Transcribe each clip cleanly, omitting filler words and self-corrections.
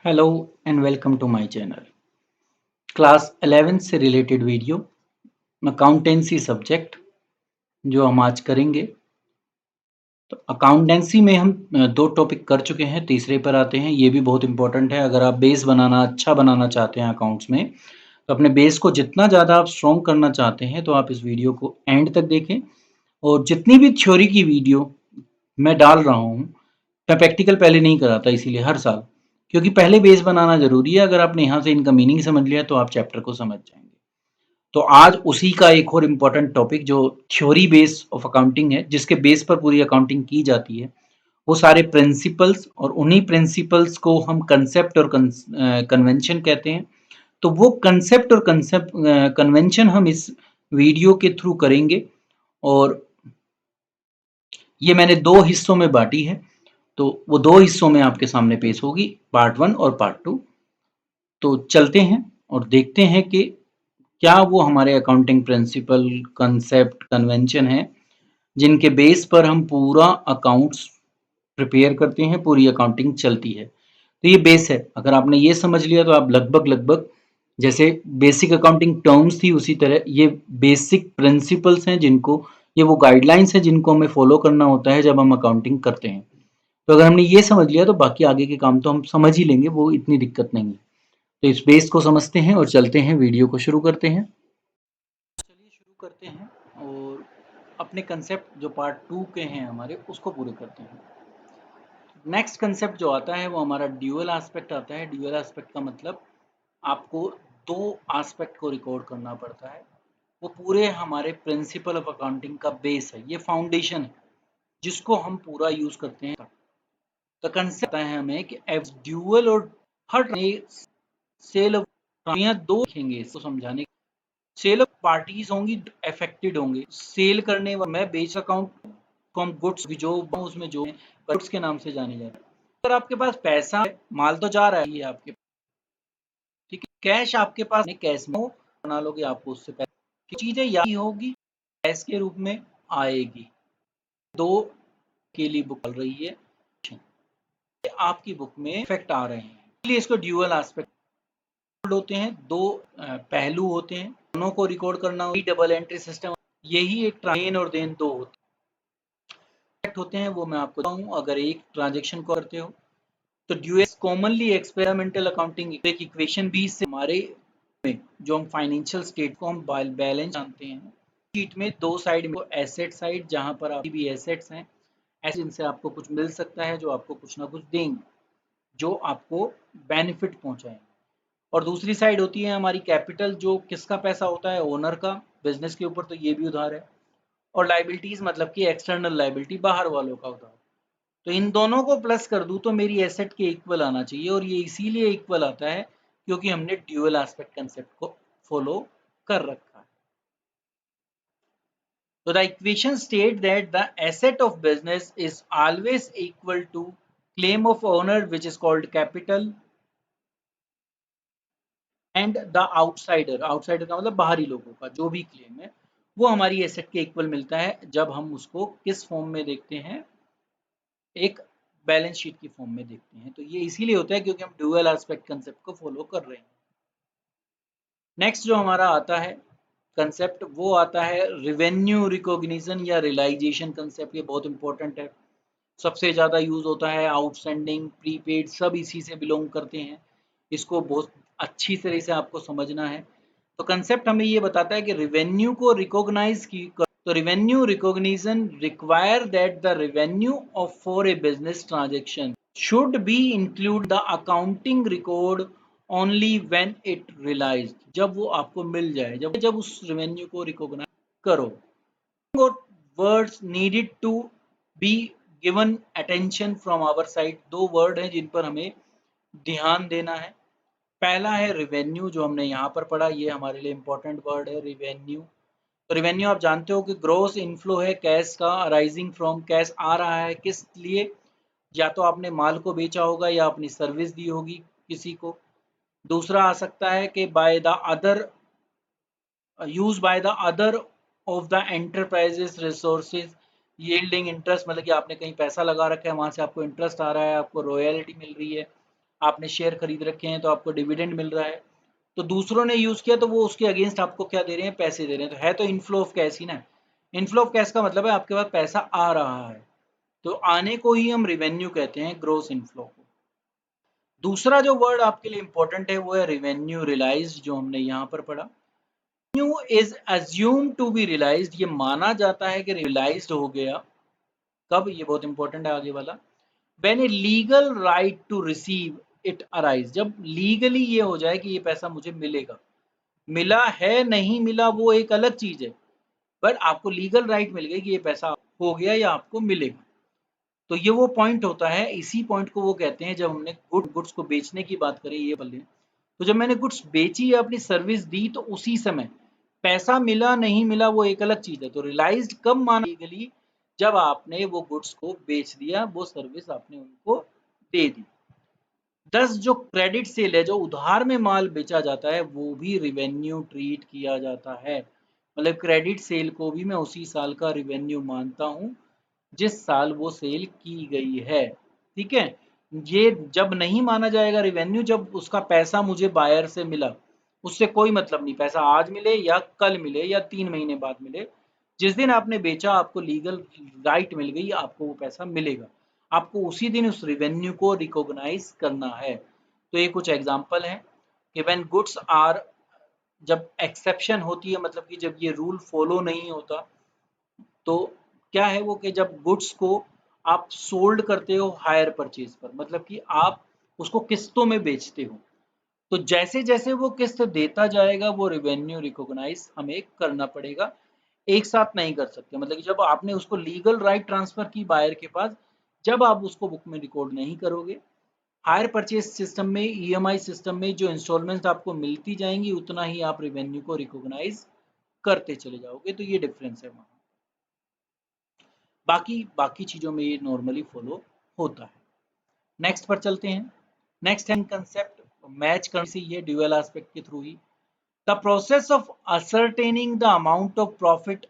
Hello and welcome to my channel. Class 11 से related video accountancy subject जो हम आज करेंगे। तो अकाउंटेंसी में हम दो टॉपिक कर चुके हैं, तीसरे पर आते हैं। ये भी बहुत इंपॉर्टेंट है। अगर आप बेस बनाना अच्छा बनाना चाहते हैं अकाउंट्स में, तो अपने बेस को जितना ज़्यादा आप स्ट्रॉन्ग करना चाहते हैं, तो आप इस वीडियो को एंड तक देखें। और जितनी भी थ्योरी की वीडियो मैं डाल रहा हूँ, मैं प्रैक्टिकल पहले नहीं कराता, इसीलिए हर साल, क्योंकि पहले बेस बनाना ज़रूरी है। अगर आपने यहाँ से इनका मीनिंग समझ लिया तो आप चैप्टर को समझ जाएंगे। तो आज उसी का एक और इम्पोर्टेंट टॉपिक जो थ्योरी बेस ऑफ अकाउंटिंग है, जिसके बेस पर पूरी अकाउंटिंग की जाती है, वो सारे प्रिंसिपल्स, और उन्हीं प्रिंसिपल्स को हम कंसेप्ट और कन्वेंशन कहते हैं। तो वो कंसेप्ट और कन्वेंशन हम इस वीडियो के थ्रू करेंगे। और ये मैंने दो हिस्सों में बांटी है, तो वो दो हिस्सों में आपके सामने पेश होगी, पार्ट 1 और पार्ट 2। तो चलते हैं और देखते हैं कि क्या वो हमारे अकाउंटिंग प्रिंसिपल, कंसेप्ट, कन्वेंशन है जिनके बेस पर हम पूरा अकाउंट्स प्रिपेयर करते हैं, पूरी अकाउंटिंग चलती है। तो ये बेस है। अगर आपने ये समझ लिया तो आप लगभग लगभग, जैसे बेसिक अकाउंटिंग टर्म्स थी, उसी तरह ये बेसिक प्रिंसिपल्स हैं, जिनको, ये वो गाइडलाइंस हैं जिनको हमें फॉलो करना होता है जब हम अकाउंटिंग करते हैं। तो अगर हमने ये समझ लिया तो बाकी आगे के काम तो हम समझ ही लेंगे, वो इतनी दिक्कत नहीं है। तो इस बेस को समझते हैं और चलते हैं, वीडियो को शुरू करते हैं। चलिए शुरू करते हैं और अपने कंसेप्ट जो पार्ट 2 के हैं हमारे, उसको पूरे करते हैं। नेक्स्ट कंसेप्ट जो आता है वो हमारा ड्यूअल एस्पेक्ट आता है। ड्यूअल एस्पेक्ट का मतलब आपको दो एस्पेक्ट को रिकॉर्ड करना पड़ता है। वो पूरे हमारे प्रिंसिपल ऑफ अकाउंटिंग का बेस है, ये फाउंडेशन है जिसको हम पूरा यूज करते हैं। तो कंसेप्ट आता है हमें कि ड्यूअल और हर सेल ऑफ, यहाँ दो देखेंगे इसको समझाने। सेल ऑफ पार्टीज होंगी, अफेक्टेड होंगे। सेल करने वाला मैं बेच अकाउंट कम गुड्स जो उसमें जो गुड्स के नाम से जाने जाते हैं। अगर आपके पास पैसा है, माल तो जा रहा है, ये आपके, ठीक है, कैश आपके पास नहीं, कैश में बना लोगे, आपको उससे पहले चीजें याद होगी, कैश के रूप में आएगी। दो के लिए बुक चल रही है, आपकी बुक में इफेक्ट आ रहे हैं, इसलिए इसको ड्यूअल एस्पेक्ट होते हैं। दो पहलू होते हैं, दोनों को रिकॉर्ड करना, डबल एंट्री सिस्टम, यही एक ट्रेन और देन दो होते हैं। वो मैं आपको बताऊं, अगर एक ट्रांजेक्शन को करते हो तो ड्यूएस कॉमनली एक्सपेरिमेंटल अकाउंटिंग एक इक्वेशन भी इससे हमारे में, जो हम फाइनेंशियल स्टेट को हम बैलेंस जानते हैं, शीट में दो साइड में, एसेट साइड जहां पर आपकी भी एसेट्स हैं, ऐसे इनसे आपको कुछ मिल सकता है जो आपको कुछ ना कुछ देंगे, जो आपको बेनिफिट पहुंचाएंगे। और दूसरी साइड होती है हमारी कैपिटल, जो किसका पैसा होता है, ओनर का, बिजनेस के ऊपर, तो ये भी उधार है। और लाइबिलिटीज मतलब कि एक्सटर्नल लाइबिलिटी, बाहर वालों का उधार। तो इन दोनों को प्लस कर दूं तो मेरी एसेट के इक्वल आना चाहिए, और ये इसीलिए इक्वल आता है क्योंकि हमने ड्यूअल एस्पेक्ट कंसेप्ट को फॉलो कर रखा है। तो the equation state that the asset of business is always equal to claim of owner which is called capital, and the outsider, outsider का मतलब बाहरी लोगों का जो भी क्लेम है, वो हमारी एसेट के इक्वल मिलता है जब हम उसको किस फॉर्म में देखते हैं, एक बैलेंस शीट की फॉर्म में देखते हैं। तो ये इसीलिए होता है क्योंकि हम ड्यूअल एस्पेक्ट कंसेप्ट को फॉलो कर रहे हैं। नेक्स्ट जो हमारा आता है कंसेप्ट, वो आता है रिवेन्यू रिकॉग्निशन या रियलाइजेशन कंसेप्ट। ये बहुत इंपॉर्टेंट है, सबसे ज़्यादा यूज होता है। आउटस्टैंडिंग, प्रीपेड, सब इसी से बिलोंग करते हैं। इसको बहुत अच्छी तरह से आपको समझना है। तो कंसेप्ट हमें ये बताता है कि रिवेन्यू को रिकॉग्नाइज की, तो revenue recognition require that the revenue of for a business transaction should be include the accounting record only when it realized, जब वो आपको मिल जाए, जब उस रेवेन्यू को रिकॉग्नाइज करो। Words needed to be given attention from our side, दो word हैं जिन पर हमें ध्यान देना है। पहला है रिवेन्यू, जो हमने यहाँ पर पढ़ा, ये हमारे लिए इंपॉर्टेंट वर्ड है रिवेन्यू। तो रिवेन्यू आप जानते हो कि ग्रोस इनफ्लो है कैश का, अराइजिंग फ्रॉम, कैश आ रहा है किस लिए, या तो आपने माल को बेचा होगा या अपनी सर्विस दी होगी किसी को। दूसरा आ सकता है कि by the other, use by the other of the enterprises resources yielding interest, मतलब कि आपने कहीं पैसा लगा रखा है, वहां से आपको इंटरेस्ट आ रहा है, आपको रॉयल्टी मिल रही है, आपने शेयर खरीद रखे हैं तो आपको डिविडेंड मिल रहा है, तो दूसरों ने यूज किया तो वो उसके अगेंस्ट आपको क्या दे रहे हैं, पैसे दे रहे हैं, तो है तो इनफ्लो ऑफ कैश ही ना। इनफ्लो ऑफ कैश का मतलब है आपके पास पैसा आ रहा है, तो आने को ही हम रिवेन्यू कहते हैं, ग्रोस इनफ्लो को। दूसरा जो वर्ड आपके लिए इंपॉर्टेंट है वो है रिवेन्यू रियलाइज्ड, जो हमने यहाँ पर पढ़ा। Revenue is assumed to be realised, ये माना जाता है कि रियलाइज्ड हो गया। कब? ये बहुत इंपॉर्टेंट है आगे वाला। When a legal right to receive it arise, जब लीगली ये हो जाए कि ये पैसा मुझे मिलेगा। मिला है नहीं मिला वो एक अलग चीज है, बट आपको लीगल राइट मिल गई कि ये पैसा हो गया या आपको मिलेगा। तो ये वो पॉइंट होता है, इसी पॉइंट को वो कहते हैं, जब हमने गुड्स को बेचने की बात करी ये बल्ले, तो जब मैंने गुड्स बेची या अपनी सर्विस दी तो उसी समय पैसा मिला नहीं मिला वो एक अलग चीज है। तो रियलाइज्ड कब माना लीगली? जब आपने वो गुड्स को बेच दिया, वो सर्विस आपने उनको दे दी। दस जो क्रेडिट सेल है, जो उधार में माल बेचा जाता है, वो भी रिवेन्यू ट्रीट किया जाता है। मतलब क्रेडिट सेल को भी मैं उसी साल का रिवेन्यू मानता हूँ जिस साल वो सेल की गई है। ठीक है, ये जब नहीं माना जाएगा रिवेन्यू, जब उसका पैसा मुझे बायर से मिला, उससे कोई मतलब नहीं पैसा आज मिले या कल मिले या 3 महीने बाद मिले, जिस दिन आपने बेचा आपको लीगल राइट मिल गई, आपको वो पैसा मिलेगा। आपको उसी दिन उस रिवेन्यू को रिकॉग्नाइज करना है। तो ये कुछ एग्जांपल हैं कि व्हेन गुड्स आर, जब एक्सेप्शन होती है, मतलब कि जब ये रूल फॉलो नहीं होता, तो क्या है वो कि जब गुड्स को आप सोल्ड करते हो हायर परचेज पर, मतलब कि आप उसको किस्तों में बेचते हो, तो जैसे जैसे वो किस्त देता जाएगा वो रिवेन्यू रिकॉग्नाइज हमें करना पड़ेगा, एक साथ नहीं कर सकते। मतलब कि जब आपने उसको लीगल राइट ट्रांसफर की बायर के पास, जब आप उसको बुक में रिकॉर्ड नहीं करोगे, हायर परचेज सिस्टम में, ईएमआई सिस्टम में जो इंस्टॉलमेंट आपको मिलती जाएंगी उतना ही आप रिवेन्यू को रिकॉग्नाइज करते चले जाओगे। तो ये डिफरेंस है वहाँ। बाकी बाकी चीज़ों में ये नॉर्मली फॉलो होता है। नेक्स्ट पर चलते हैं। नेक्स्ट है कंसेप्ट मैच करने से, ये ड्यूअल एस्पेक्ट के through he. The process of ascertaining the amount of profit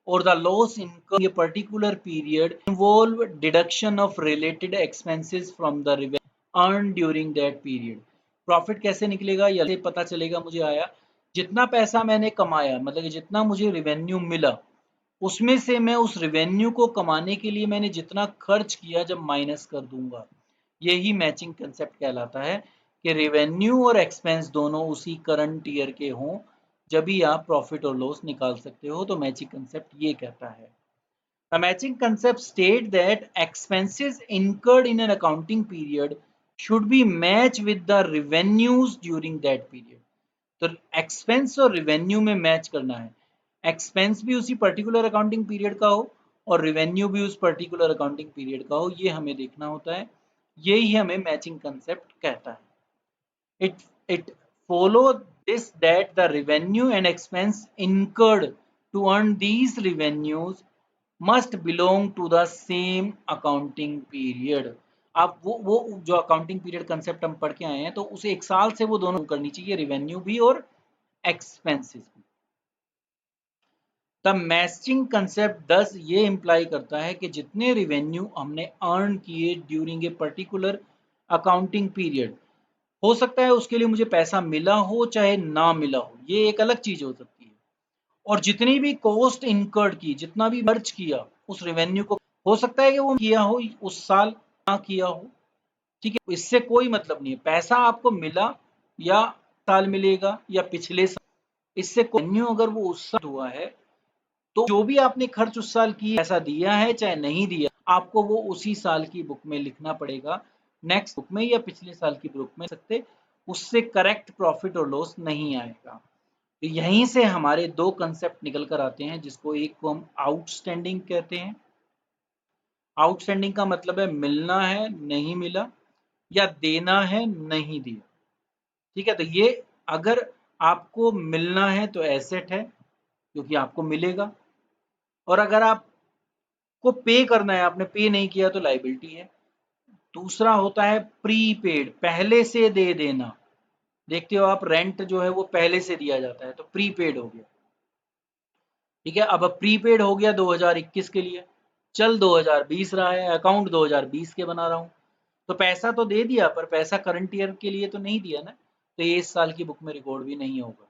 or the loss incurred in a particular period involve deduction of related expenses from the revenue earned during that period। Profit कैसे निकलेगा, या पता चलेगा मुझे आया, जितना पैसा मैंने कमाया, मतलब कि जितना मुझे रिवेन्यू मिला, उसमें से मैं उस रिवेन्यू को कमाने के लिए मैंने जितना खर्च किया जब माइनस कर दूंगा, यही मैचिंग कंसेप्ट कहलाता है कि रिवेन्यू और एक्सपेंस दोनों उसी करंट ईयर के हों, जब भी आप प्रॉफिट और लॉस निकाल सकते हो। तो मैचिंग कंसेप्ट ये कहता है, the matching concept state that expenses incurred in an accounting period should be match with the revenues during that period. तो एक्सपेंस और रिवेन्यू में मैच करना है, एक्सपेंस भी उसी पर्टिकुलर अकाउंटिंग पीरियड का हो और रिवेन्यू भी उस पर्टिकुलर अकाउंटिंग पीरियड का हो, ये हमें देखना होता है। यही हमें मैचिंग कंसेप्ट कहता है। It follow this that the revenue and expense incurred to earn these revenues must belong to the same accounting period। आप वो जो अकाउंटिंग पीरियड कंसेप्ट हम पढ़ के आए हैं, तो उसे एक साल से वो दोनों करनी चाहिए, रिवेन्यू भी और एक्सपेंसेस भी। द मैचिंग कंसेप्ट 10 ये इंप्लाई करता है कि जितने रिवेन्यू हमने अर्न किए during a particular accounting period, हो सकता है उसके लिए मुझे पैसा मिला हो चाहे ना मिला हो, ये एक अलग चीज हो सकती है, और जितनी भी कॉस्ट इनकर्ड की, जितना भी खर्च किया उस रेवेन्यू को, हो सकता है कि वो किया हो उस साल, ना किया हो। ठीक है, इससे कोई मतलब नहीं है, पैसा आपको मिला या साल मिलेगा या पिछले साल, इससे रेवेन्यू अगर वो उस साल हुआ है, तो जो भी आपने खर्च उस साल की, पैसा दिया है चाहे नहीं दिया, आपको वो उसी साल की बुक में लिखना पड़ेगा, नेक्स्ट बुक में या पिछले साल की बुक में सकते, उससे करेक्ट प्रॉफिट और लॉस नहीं आएगा। तो यहीं से हमारे दो कंसेप्ट निकल कर आते हैं, जिसको एक को हम आउटस्टैंडिंग कहते हैं। आउटस्टैंडिंग का मतलब है मिलना है नहीं मिला, या देना है नहीं दिया। ठीक है, तो ये अगर आपको मिलना है तो एसेट है क्योंकि आपको मिलेगा, और अगर आपको पे करना है, आपने पे नहीं किया तो लाइबिलिटी है। दूसरा होता है प्रीपेड, पहले से दे देना। देखते हो आप, रेंट जो है वो पहले से दिया जाता है, तो प्रीपेड हो गया। ठीक है, अब प्रीपेड हो गया 2021 के लिए, चल 2020 रहा है, अकाउंट 2020 के बना रहा हूँ, तो पैसा तो दे दिया पर पैसा करंट ईयर के लिए तो नहीं दिया ना, तो ये इस साल की बुक में रिकॉर्ड भी नहीं होगा।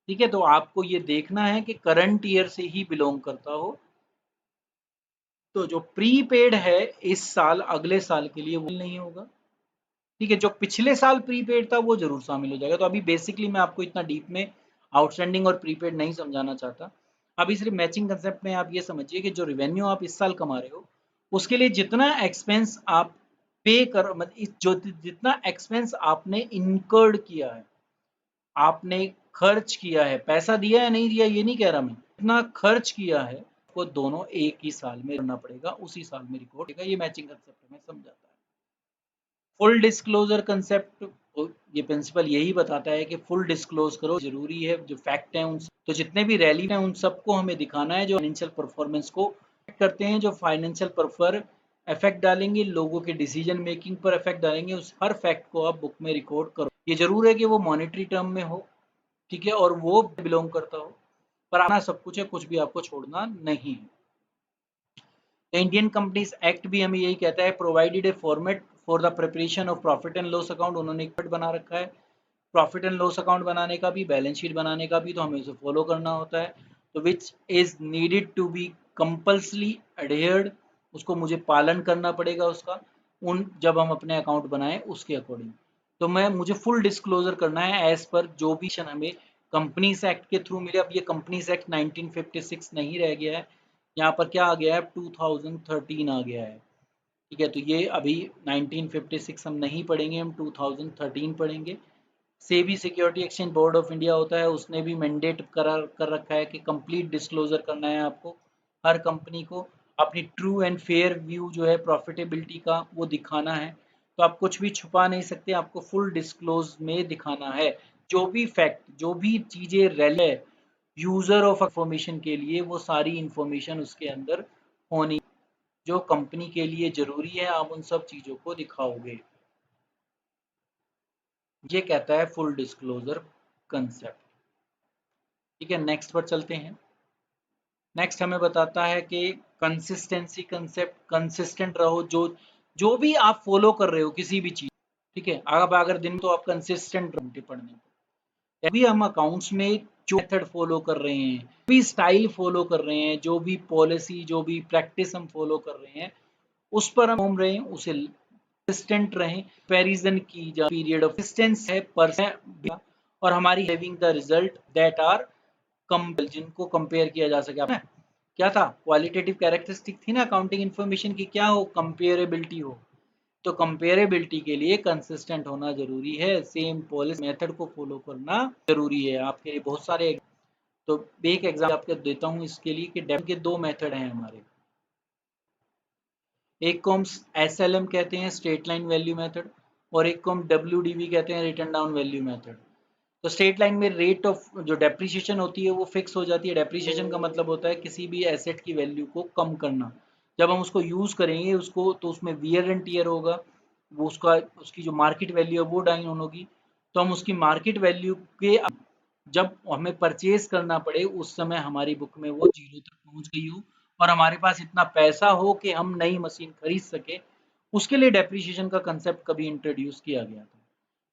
ठीक है, तो आपको ये देखना है कि करंट ईयर से ही बिलोंग करता हो। तो जो प्रीपेड है इस साल अगले साल के लिए वो नहीं होगा। ठीक है, जो पिछले साल प्रीपेड था वो जरूर शामिल हो जाएगा। तो अभी बेसिकली मैं आपको इतना डीप में आउटस्टैंडिंग और प्रीपेड नहीं समझाना चाहता। अभी सिर्फ मैचिंग कंसेप्ट में आप ये समझिए कि जो रिवेन्यू आप इस साल कमा रहे हो उसके लिए जितना एक्सपेंस आप पे कर मतलब जो जितना एक्सपेंस आपने इनकर्ड किया है, आपने खर्च किया है, पैसा दिया या नहीं दिया ये नहीं कह रहा मैं, जितना खर्च किया है वो दोनों एक ही साल में करना पड़ेगा, उसी साल में रिकॉर्ड होगा। ये मैचिंग कंसेप्ट में समझाता है। फुल डिस्क्लोजर कंसेप्ट, ये प्रिंसिपल यही बताता है कि फुल डिस्क्लोज करो, जरूरी है। जो फैक्ट है उन तो जितने भी रैली हैं उन सबको हमें दिखाना है, जो फाइनेंशियल परफॉर्मेंस को करते हैं, जो फाइनेंशियल पर इफेक्ट डालेंगे, लोगों के डिसीजन मेकिंग पर इफेक्ट डालेंगे, उस हर फैक्ट को आप बुक में रिकॉर्ड करो। ये जरूर है कि वो मॉनेटरी टर्म में हो, ठीक है, और वो बिलोंग करता हो, पर आना सब कुछ है, कुछ भी आपको छोड़ना नहीं है। इंडियन कंपनीज एक्ट भी हमें यही कहता है, provided A format for the preparation of profit and loss account. उन्होंने एक बना रखा है प्रॉफिट एंड लॉस अकाउंट बनाने का भी, बैलेंस शीट बनाने का भी, तो हमें उसे फॉलो करना होता है। तो which is needed to be compulsory adhered, उसको मुझे पालन करना पड़ेगा उसका, उन जब हम अपने अकाउंट बनाएं उसके अकॉर्डिंग। तो मुझे फुल डिस्क्लोजर करना है एज पर जो भी हमें कंपनीज एक्ट के थ्रू मिले। अब ये कंपनीज एक्ट 1956 नहीं रह गया है, यहाँ पर क्या आ गया है 2013 आ गया है। ठीक है, तो ये अभी 1956 हम नहीं पढ़ेंगे, हम 2013 पढ़ेंगे। SEBI security exchange board of India होता है, उसने भी मैंडेट करार कर रखा है कि कंप्लीट डिस्क्लोजर करना है आपको, हर कंपनी को अपनी ट्रू एंड फेयर व्यू जो है प्रॉफिटेबिलिटी का वो दिखाना है। तो आप कुछ भी छुपा नहीं सकते, आपको फुल डिस्क्लोज में दिखाना है। जो भी फैक्ट, जो भी चीज़ें रेले यूज़र ऑफ इंफॉर्मेशन के लिए, वो सारी इंफॉर्मेशन उसके अंदर होनी जो कंपनी के लिए ज़रूरी है, आप उन सब चीज़ों को दिखाओगे। ये कहता है फुल डिस्क्लोजर कंसेप्ट। ठीक है, नेक्स्ट पर चलते हैं। नेक्स्ट हमें बताता है कि कंसिस्टेंसी कंसेप्ट, कंसिस्टेंट रहो, जो जो भी आप फॉलो कर रहे हो किसी भी चीज़, ठीक है, अब अगर दिन तो आप कंसिस्टेंट रहो पढ़ने को। अभी हम अकाउंट्स में जो मेथड फॉलो कर रहे हैं, भी स्टाइल फॉलो कर रहे हैं, जो भी पॉलिसी, जो भी प्रैक्टिस हम फॉलो कर रहे हैं, उस पर हम घूम रहे हैं, उसे कंसिस्टेंट रहें। कंपैरिजन की जा पीरियड ऑफ डिस्टेंस है परसेंट, और हमारी having the result that are compare, जिनको कंपेयर किया जा सके। आपने क्या था, क्वालिटेटिव कैरेक्टरिस्टिक थी ना अकाउंटिंग इन्फॉर्मेशन की, क्या हो, कंपेरेबिलिटी हो। तो कंपेरेबिलिटी के लिए कंसिस्टेंट होना जरूरी है, सेम पॉलिसी मेथड को फॉलो करना जरूरी है। आपके लिए बहुत सारे, तो एक एग्जाम्पल आपको देता हूँ इसके लिए कि डेम के दो मेथड हैं हमारे। एक को हम SLM कहते हैं, स्ट्रेट लाइन वैल्यू मेथड, और एक को हम WDV कहते हैं, रिटर्न डाउन वैल्यू मेथड। तो स्ट्रेट लाइन में रेट ऑफ जो डेप्रीशिएशन होती है वो फिक्स हो जाती है। डेप्रीशिएशन का मतलब होता है किसी भी एसेट की वैल्यू को कम करना। जब हम उसको यूज़ करेंगे उसको, तो उसमें वियर एंड टियर होगा, वो उसका उसकी जो मार्केट वैल्यू है वो डाउन होगी। तो हम उसकी मार्केट वैल्यू के जब हमें परचेज करना पड़े उस समय हमारी बुक में वो जीरो तक पहुंच गई हो, और हमारे पास इतना पैसा हो कि हम नई मशीन खरीद सके, उसके लिए डेप्रीशिएशन का कंसेप्ट कभी इंट्रोड्यूस किया गया था।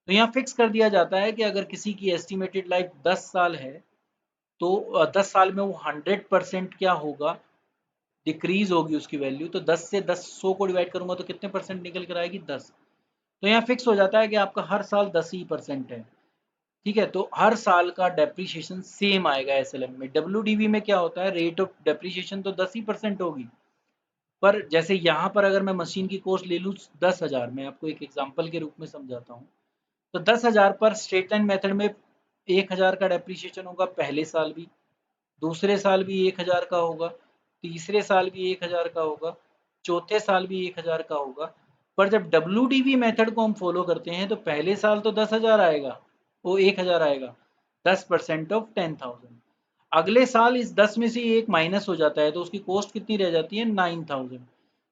तो यहाँ फिक्स कर दिया जाता है कि अगर किसी की एस्टिमेटेड लाइफ 10 साल है, तो 10 साल में वो 100% क्या होगा, डिक्रीज होगी उसकी वैल्यू। तो 10 से 10 100 को डिवाइड करूंगा तो कितने परसेंट निकल कर आएगी, 10। तो यहाँ फिक्स हो जाता है कि आपका हर साल 10% है। ठीक है, तो हर साल का डेप्रीशिएशन सेम आएगा। SLM में, WDV में क्या होता है, रेट ऑफ डेप्रीशिएशन तो 10% होगी, पर जैसे यहाँ पर अगर मैं मशीन की कॉस्ट ले लूँ 10,000, मैं आपको एक एग्जाम्पल के रूप में समझाता हूँ। तो 10,000 पर स्ट्रेट लाइन मेथड में 1,000 का डेप्रीशिएशन होगा पहले साल भी, दूसरे साल भी 1,000 का होगा, तीसरे साल भी 1,000 का होगा, चौथे साल भी 1,000 का होगा। पर जब WDV मेथड को हम फॉलो करते हैं तो पहले साल तो 10,000 आएगा, वो 1,000 आएगा, 10% ऑफ 10,000। अगले साल इस 10 में से एक माइनस हो जाता है, तो उसकी कॉस्ट कितनी रह जाती है, 9,000।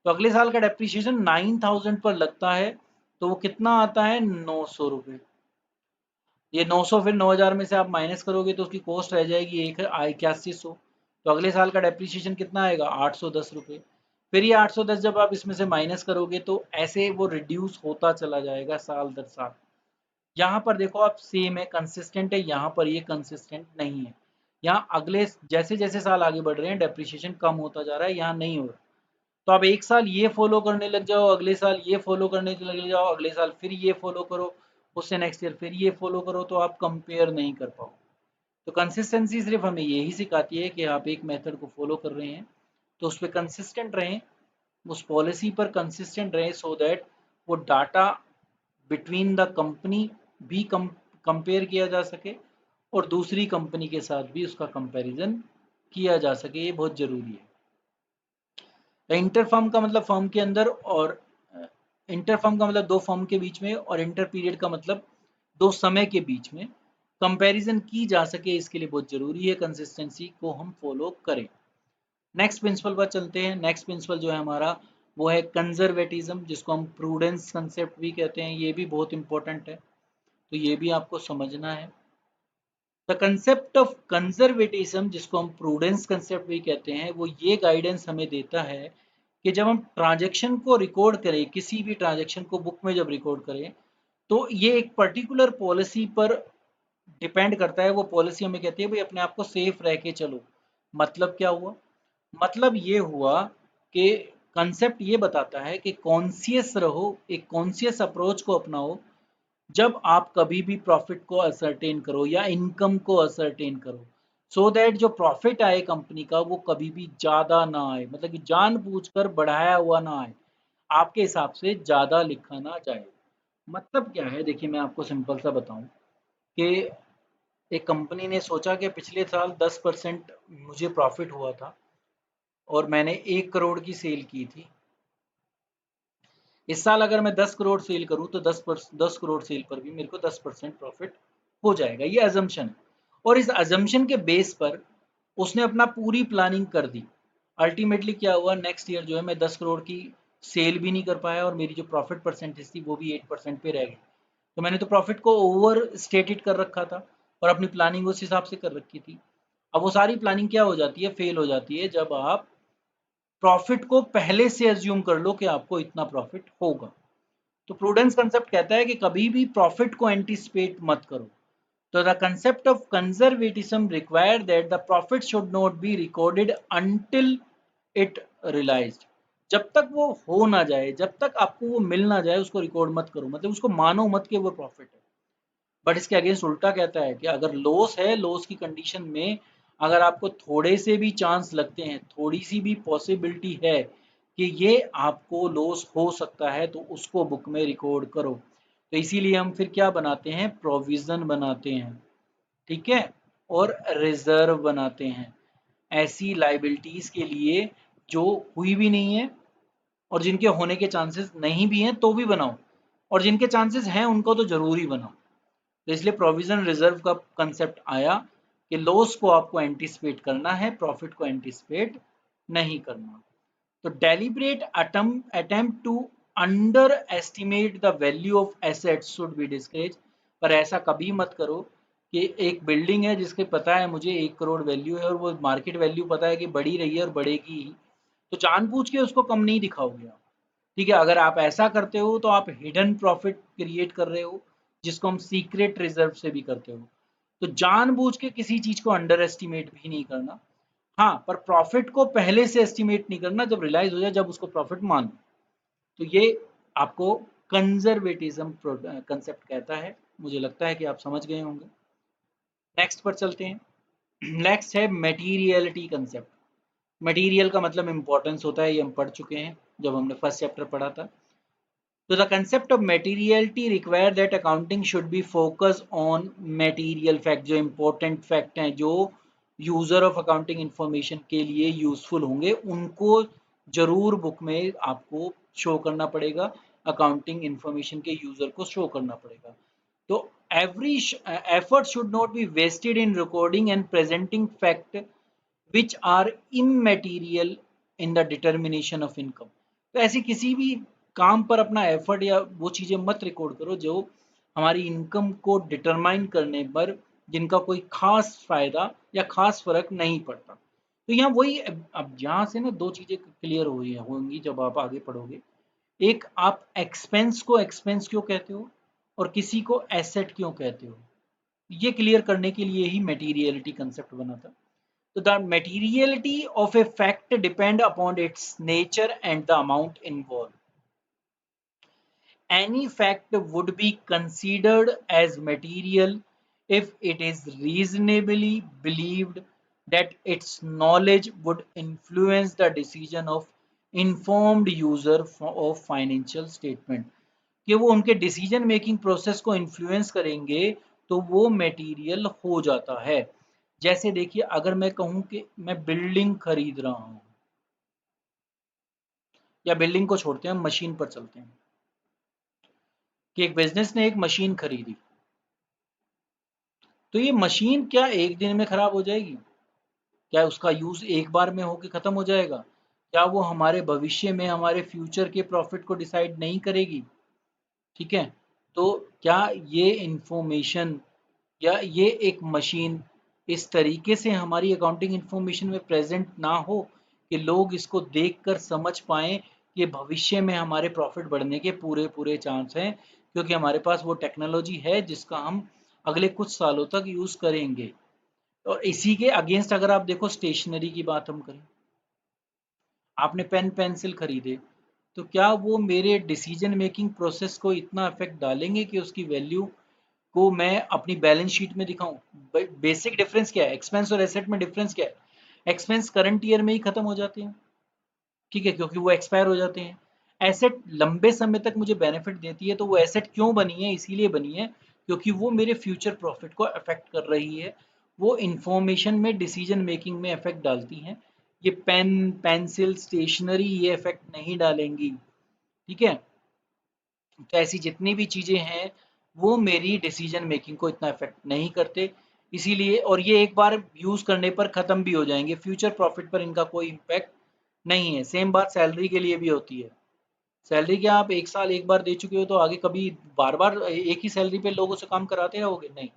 तो अगले साल का डेप्रीशिएशन 9,000 पर लगता है, तो वो कितना आता है, 900 रुपये। ये 900 फिर 9,000 में से आप माइनस करोगे तो उसकी कॉस्ट रह जाएगी 8100। तो अगले साल का डेप्रीशिएशन कितना आएगा, 810 रुपये। फिर ये 810 जब आप इसमें से माइनस करोगे तो ऐसे वो रिड्यूस होता चला जाएगा साल दर साल। यहाँ पर देखो आप सेम है, कंसिस्टेंट है, यहाँ पर ये कंसिस्टेंट नहीं है। यहाँ अगले जैसे-जैसे साल आगे बढ़ रहे हैं डेप्रिसिएशन कम होता जा रहा है, यहाँ नहीं हो रहा। तो आप एक साल ये फॉलो करने लग जाओ, अगले साल ये फॉलो करने लग जाओ, अगले साल फिर ये फॉलो करो, उससे नेक्स्ट ईयर फिर ये फॉलो करो, तो आप कंपेयर नहीं कर पाओ। तो कंसिस्टेंसी सिर्फ हमें यही सिखाती है कि आप एक मेथड को फॉलो कर रहे हैं तो उस पर कंसिस्टेंट रहें, उस पॉलिसी पर कंसिस्टेंट रहें, सो दैट वो डाटा बिटवीन द कंपनी भी कंपेयर किया जा सके और दूसरी कंपनी के साथ भी उसका कंपैरिजन किया जा सके। ये बहुत ज़रूरी है। इंटर फर्म का मतलब फर्म के अंदर, और इंटर फर्म का मतलब दो फर्म के बीच में, और इंटर पीरियड का मतलब दो समय के बीच में कंपैरिजन की जा सके, इसके लिए बहुत ज़रूरी है कंसिस्टेंसी को हम फॉलो करें। नेक्स्ट प्रिंसिपल पर चलते हैं। नेक्स्ट प्रिंसिपल जो है हमारा वो है कंजर्वेटिज्म, जिसको हम प्रूडेंस कंसेप्ट भी कहते हैं। ये भी बहुत इंपॉर्टेंट है, तो ये भी आपको समझना है। द कंसेप्ट ऑफ कंजर्वेटिज्म, जिसको हम प्रूडेंस कंसेप्ट भी कहते हैं, वो ये गाइडेंस हमें देता है कि जब हम ट्रांजैक्शन को रिकॉर्ड करें, किसी भी ट्रांजैक्शन को बुक में जब रिकॉर्ड करें, तो ये एक पर्टिकुलर पॉलिसी पर डिपेंड करता है। वो पॉलिसी हमें कहती है भाई अपने आप को सेफ रह के चलो। मतलब क्या हुआ? मतलब ये हुआ कि कंसेप्ट ये बताता है कि कॉन्शियस रहो, एक कॉन्शियस अप्रोच को अपनाओ जब आप कभी भी प्रॉफिट को असरटेन करो या इनकम को असरटेन करो, सो दैट जो प्रॉफिट आए कंपनी का वो कभी भी ज़्यादा ना आए, मतलब कि जानबूझकर बढ़ाया हुआ ना आए, आपके हिसाब से ज़्यादा लिखा ना जाए। मतलब क्या है, देखिए मैं आपको सिंपल सा बताऊं कि एक कंपनी ने सोचा कि पिछले साल 10% मुझे प्रॉफिट हुआ था और मैंने 1 करोड़ की सेल की थी। इस साल अगर मैं 10 करोड़ सेल करूं तो 10 करोड़ सेल पर भी मेरे को 10% प्रॉफिट हो जाएगा। ये अजम्पशन है, और इस अजम्पशन के बेस पर उसने अपना पूरी प्लानिंग कर दी। अल्टीमेटली क्या हुआ, नेक्स्ट ईयर जो है मैं 10 करोड़ की सेल भी नहीं कर पाया और मेरी जो प्रॉफिट परसेंटेज थी वो भी 8% पे रह गई। तो मैंने तो प्रॉफिट को ओवर स्टेटेड कर रखा था और अपनी प्लानिंग उस हिसाब से कर रखी थी। अब वो सारी प्लानिंग क्या हो जाती है, फेल हो जाती है, जब आप प्रॉफिट को पहले से एज्यूम कर लो कि आपको इतना प्रॉफिट होगा। तो प्रूडेंस कंसेप्ट कहता है कि कभी भी प्रॉफिट को एंटीसिपेट मत करो। तो the concept of conservatism require that the profit should not be recorded until it realised. जब तक वो हो ना जाए, जब तक आपको वो मिल ना जाए, उसको रिकॉर्ड मत करो, मतलब उसको मानो मत कि वो प्रॉफिट है। बट इसके अगेंस्ट उल्टा कहता है कि अगर लॉस है, लॉस की कंडीशन में अगर आपको थोड़े से भी चांस लगते हैं, थोड़ी सी भी पॉसिबिलिटी है कि ये आपको लॉस हो सकता है, तो उसको बुक में रिकॉर्ड करो। तो इसीलिए हम फिर क्या बनाते हैं, प्रोविजन बनाते हैं, ठीक है, और रिजर्व बनाते हैं ऐसी लाइबिलिटीज के लिए जो हुई भी नहीं है और जिनके होने के चांसेस नहीं भी हैं तो भी बनाओ, और जिनके चांसेस हैं उनको तो जरूरी बनाओ। तो इसलिए प्रोविजन रिजर्व का कंसेप्ट आया कि लॉस को आपको एंटीसिपेट करना है, प्रॉफिट को एंटीसिपेट नहीं करना। तो deliberate attempt to underestimate the value of assets should be discourage. पर ऐसा कभी मत करो कि एक बिल्डिंग है जिसके पता है मुझे 1 करोड़ वैल्यू है और वो मार्केट वैल्यू पता है कि बढ़ी रही है और बढ़ेगी ही, तो जानबूझ के उसको कम नहीं दिखाओगे आप। ठीक है, अगर आप ऐसा करते हो तो आप हिडन प्रॉफिट क्रिएट कर रहे हो, जिसको हम सीक्रेट रिजर्व से भी करते हो। तो जानबूझ के किसी चीज को अंडर एस्टिमेट भी नहीं करना। हाँ, पर प्रॉफिट को पहले से एस्टिमेट नहीं करना, जब रियलाइज हो जाए, जब उसको प्रॉफिट मान लो। तो ये आपको कंजर्वेटिज्म कंसेप्ट कहता है। मुझे लगता है कि आप समझ गए होंगे। नेक्स्ट पर चलते हैं। नेक्स्ट है मटेरियलिटी कंसेप्ट। मटेरियल का मतलब इंपॉर्टेंस होता है, ये हम पढ़ चुके हैं जब हमने फर्स्ट चैप्टर पढ़ा था। तो the concept of materiality require that accounting should be focus on material fact, जो इंपॉर्टेंट फैक्ट हैं, जो यूजर ऑफ अकाउंटिंग इंफॉर्मेशन के लिए यूजफुल होंगे, उनको जरूर बुक में आपको शो करना पड़ेगा, अकाउंटिंग इंफॉर्मेशन के यूजर को शो करना पड़ेगा। तो every effort should not be wasted in recording and presenting fact which are immaterial in the determination of income। तो ऐसी किसी भी काम पर अपना एफर्ट या वो चीज़ें मत रिकॉर्ड करो जो हमारी इनकम को डिटरमाइन करने पर जिनका कोई खास फायदा या खास फर्क नहीं पड़ता। तो यहाँ वही, अब यहाँ से ना दो चीजें क्लियर हुई होंगी जब आप आगे पढ़ोगे। एक, आप एक्सपेंस को एक्सपेंस क्यों कहते हो और किसी को एसेट क्यों कहते हो, ये क्लियर करने के लिए ही मटेरियलिटी कंसेप्ट बना था। तो the materiality of a fact depend upon its nature and the amount involve. Any fact would be considered as material if it is reasonably believed that its knowledge would influence the decision of informed user of financial statement, कि वो उनके decision making process को influence करेंगे तो वो material हो जाता है। जैसे देखिए, अगर मैं कहूं कि मैं बिल्डिंग खरीद रहा हूं, या बिल्डिंग को छोड़ते हैं, हम मशीन पर चलते हैं कि एक बिजनेस ने एक मशीन खरीदी, तो ये मशीन क्या एक दिन में खराब हो जाएगी? क्या उसका यूज एक बार में होके खत्म हो जाएगा? क्या वो हमारे भविष्य में हमारे फ्यूचर के प्रॉफिट को डिसाइड नहीं करेगी? ठीक है, तो क्या ये इंफॉर्मेशन या ये एक मशीन इस तरीके से हमारी अकाउंटिंग इंफॉर्मेशन में प्रेजेंट ना हो कि लोग इसको देखकर समझ पाएं कि भविष्य में हमारे प्रॉफिट बढ़ने के पूरे पूरे चांस हैं, क्योंकि हमारे पास वो टेक्नोलॉजी है जिसका हम अगले कुछ सालों तक यूज करेंगे। और इसी के अगेंस्ट अगर आप देखो, स्टेशनरी की बात हम करें, आपने पेन पेंसिल खरीदे, तो क्या वो मेरे डिसीजन मेकिंग प्रोसेस को इतना इफेक्ट डालेंगे कि उसकी वैल्यू को मैं अपनी बैलेंस शीट में दिखाऊं? बेसिक डिफरेंस क्या है, एक्सपेंस और एसेट में डिफरेंस क्या है? एक्सपेंस करंट ईयर में ही खत्म हो जाते हैं, ठीक है, क्योंकि वो एक्सपायर हो जाते हैं। एसेट लंबे समय तक मुझे बेनिफिट देती है, तो वो एसेट क्यों बनी है? इसीलिए बनी है क्योंकि वो मेरे फ्यूचर प्रॉफिट को अफेक्ट कर रही है, वो इंफॉर्मेशन में डिसीजन मेकिंग में इफेक्ट डालती हैं। ये पेन पेंसिल स्टेशनरी ये इफेक्ट नहीं डालेंगी, ठीक है। तो ऐसी जितनी भी चीजें हैं वो मेरी डिसीजन मेकिंग को इतना इफेक्ट नहीं करते, इसीलिए, और ये एक बार यूज करने पर खत्म भी हो जाएंगे, फ्यूचर प्रॉफिट पर इनका कोई इम्पैक्ट नहीं है। सेम बात सैलरी के लिए भी होती है। सैलरी क्या आप एक साल एक बार दे चुके हो तो आगे कभी बार बार एक ही सैलरी पे लोगों से काम कराते रहोगे? नहीं,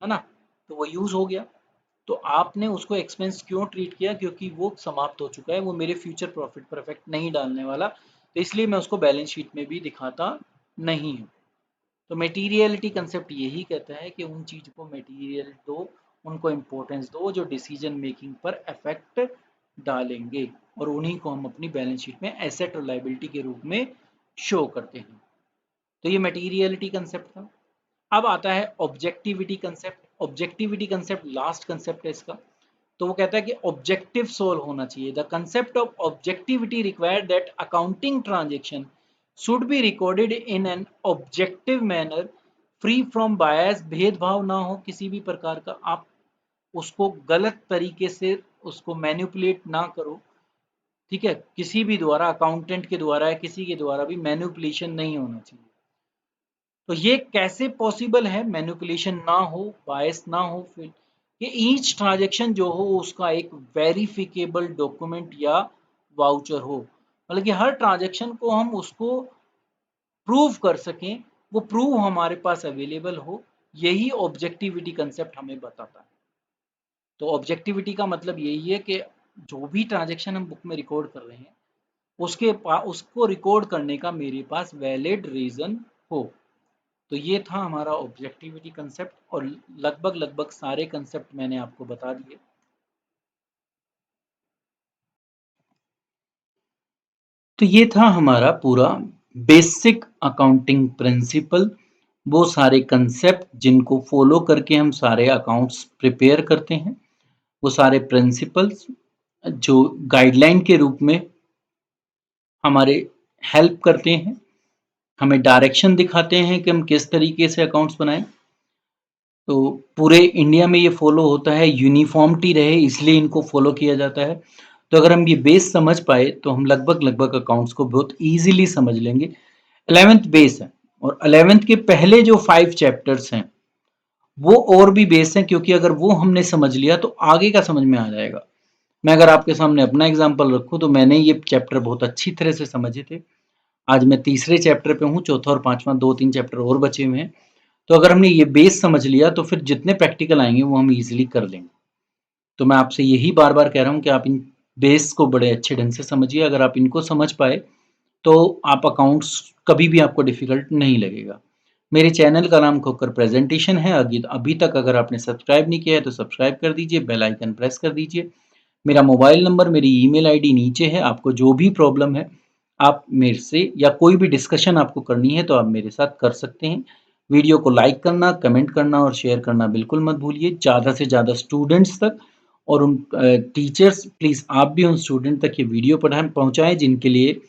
है ना। तो वो यूज हो गया, तो आपने उसको एक्सपेंस क्यों ट्रीट किया? क्योंकि वो समाप्त हो चुका है, वो मेरे फ्यूचर प्रॉफिट पर इफेक्ट नहीं डालने वाला, तो इसलिए मैं उसको बैलेंस शीट में भी दिखाता नहीं हूँ। तो मटेरियलिटी कंसेप्ट यही कहता है कि उन चीज को मटेरियल दो, उनको इम्पोर्टेंस दो जो डिसीजन मेकिंग पर इफेक्ट डालेंगे, और उन्हीं को हम अपनी बैलेंस शीट में एसेट और लायबिलिटी के रूप में शो करते हैं। तो ये मटेरियलिटी कंसेप्ट था। अब आता है objectivity concept. Objectivity concept last concept है इसका। तो वो कहता है कि ऑब्जेक्टिव सोल होना चाहिए। The concept of objectivity require that accounting transaction should be recorded in an objective manner, free from bias, भेदभाव ना हो किसी भी प्रकार का, आप उसको गलत तरीके से उसको मैनिपुलेट ना करो, ठीक है, किसी भी द्वारा, अकाउंटेंट के द्वारा या किसी के द्वारा भी मैनिपुलेशन नहीं होना चाहिए। तो ये कैसे पॉसिबल है मैनिपुलेशन ना हो, बायस ना हो? फिर कि ईच ट्रांजेक्शन जो हो उसका एक वेरिफिकेबल डॉक्यूमेंट या वाउचर हो, मतलब कि हर ट्रांजेक्शन को हम उसको प्रूव कर सकें, वो प्रूव हमारे पास अवेलेबल हो। यही ऑब्जेक्टिविटी कंसेप्ट हमें बताता है। तो ऑब्जेक्टिविटी का मतलब यही है कि जो भी ट्रांजेक्शन हम बुक में रिकॉर्ड कर रहे हैं उसको रिकॉर्ड करने का मेरे पास वैलिड रीजन हो। तो ये था हमारा ऑब्जेक्टिविटी कंसेप्ट, और लगभग लगभग सारे कंसेप्ट मैंने आपको बता दिए। तो ये था हमारा पूरा बेसिक अकाउंटिंग प्रिंसिपल, वो सारे कंसेप्ट जिनको फॉलो करके हम सारे अकाउंट्स प्रिपेयर करते हैं, वो सारे प्रिंसिपल्स जो गाइडलाइन के रूप में हमारे हेल्प करते हैं, हमें डायरेक्शन दिखाते हैं कि हम किस तरीके से अकाउंट्स बनाएं। तो पूरे इंडिया में ये फॉलो होता है, यूनिफॉर्मिटी रहे इसलिए इनको फॉलो किया जाता है। तो अगर हम ये बेस समझ पाए तो हम लगभग लगभग अकाउंट्स को बहुत ईजिली समझ लेंगे। 11th बेस है, और 11th के पहले जो 5 चैप्टर्स हैं वो और भी बेस हैं, क्योंकि अगर वो हमने समझ लिया तो आगे का समझ में आ जाएगा। मैं अगर आपके सामने अपना एग्जाम्पल रखूं तो मैंने ये चैप्टर बहुत अच्छी तरह से समझे थे। आज मैं तीसरे चैप्टर पे हूँ, चौथा और पांचवा 2-3 चैप्टर और बचे हुए हैं। तो अगर हमने ये बेस समझ लिया तो फिर जितने प्रैक्टिकल आएंगे वो हम इजीली कर लेंगे। तो मैं आपसे यही बार-बार कह रहा हूँ कि आप इन बेस को बड़े अच्छे ढंग से समझिए। अगर आप इनको समझ पाए, तो आप अकाउंट्स कभी भी आपको डिफ़िकल्ट नहीं लगेगा। मेरे चैनल का नाम खोकर प्रेज़ेंटेशन है। अगी अभी तक अगर आपने सब्सक्राइब नहीं किया है, तो सब्सक्राइब कर दीजिए, बेल आइकन प्रेस कर दीजिए। मेरा मोबाइल नंबर, मेरी ईमेल आईडी नीचे है। आपको जो भी प्रॉब्लम है, आप मेरे से या कोई भी डिस्कशन आपको करनी है, तो आप मेरे साथ कर सकते हैं। वीडियो को लाइक करना, कमेंट करना और शेयर करना बिल्कुल मत भूलिए। ज़्यादा से ज़्यादा स्टूडेंट्स तक और उन टीचर्स, प्लीज़ आप भी उन स्टूडेंट तक ये वीडियो पहुँचाएँ जिनके लिए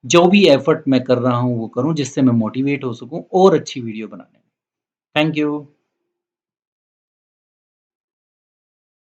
जो भी एफ़र्ट मैं कर रहा हूँ, वो करूँ जिससे मैं मोटिवेट हो सकूँ और अच्छी वीडियो बनाने में। Thank you.